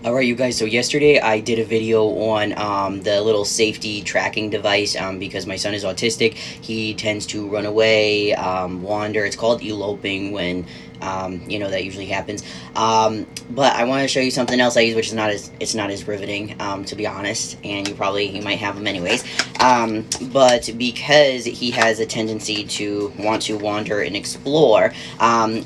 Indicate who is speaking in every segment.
Speaker 1: Alright, you guys, so yesterday I did a video on the little safety tracking device because my son is autistic. He tends to run away, wander. It's called eloping when, that usually happens. But I want to show you something else I use, which is it's not as riveting, to be honest, and you might have them anyways. But because he has a tendency to want to wander and explore,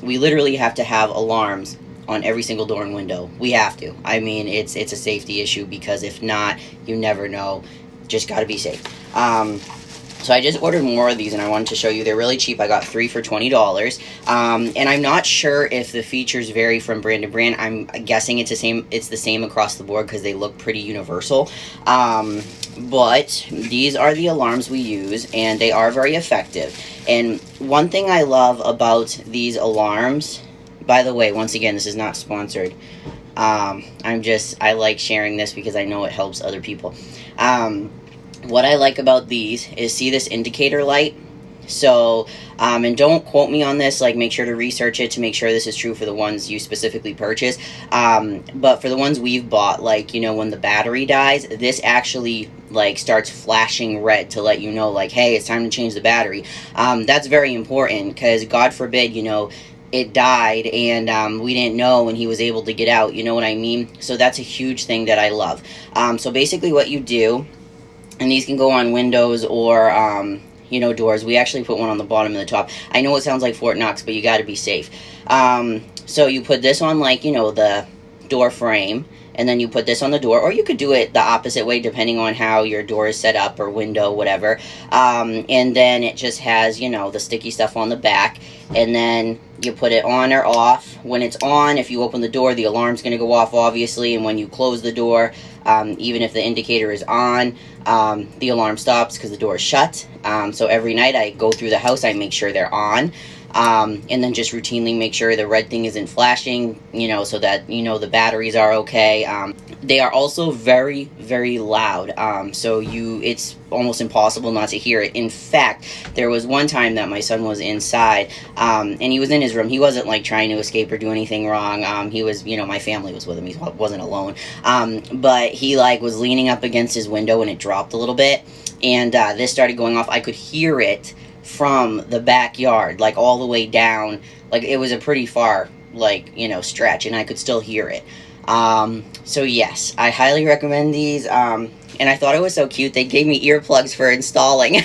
Speaker 1: we literally have to have alarms on every single door and window. We have to. I mean, it's a safety issue, because if not, you never know. Just got to be safe. So I just ordered more of these, and I wanted to show you. They're really cheap. I got 3 for $20. And I'm not sure if the features vary from brand to brand. I'm guessing it's the same across the board, because they look pretty universal. But these are the alarms we use, and they are very effective. And one thing I love about these alarms, by the way, once again, this is not sponsored. I like sharing this because I know it helps other people. What I like about these is, see this indicator light? So, and don't quote me on this, like, make sure to research it to make sure this is true for the ones you specifically purchase. But for the ones we've bought, like, when the battery dies, this actually, like, starts flashing red to let you know, like, hey, it's time to change the battery. That's very important, because God forbid, it died and we didn't know when he was able to get out, you know what I mean? So that's a huge thing that I love. So basically what you do, and these can go on windows or doors. We actually put one on the bottom and the top. I know it sounds like Fort Knox, but you got to be safe. So you put this on, like, the door frame, and then you put this on the door, or you could do it the opposite way depending on how your door is set up, or window, whatever. And then it just has, the sticky stuff on the back, and then you put it on or off. When it's on, if you open the door, the alarm's going to go off, obviously, and when you close the door, even if the indicator is on, the alarm stops because the door is shut. So every night I go through the house, I make sure they're on. And then just routinely make sure the red thing isn't flashing, so that, the batteries are okay. They are also very, very loud. So it's almost impossible not to hear it. In fact, there was one time that my son was inside, and he was in his room. He wasn't, like, trying to escape or do anything wrong. He was, my family was with him. He wasn't alone. But he, like, was leaning up against his window, and it dropped a little bit. And this started going off. I could hear it from the backyard, like, all the way down. Like, it was a pretty far, like, stretch, and I could still hear it. So yes, I highly recommend these. And I thought it was so cute, they gave me earplugs for installing.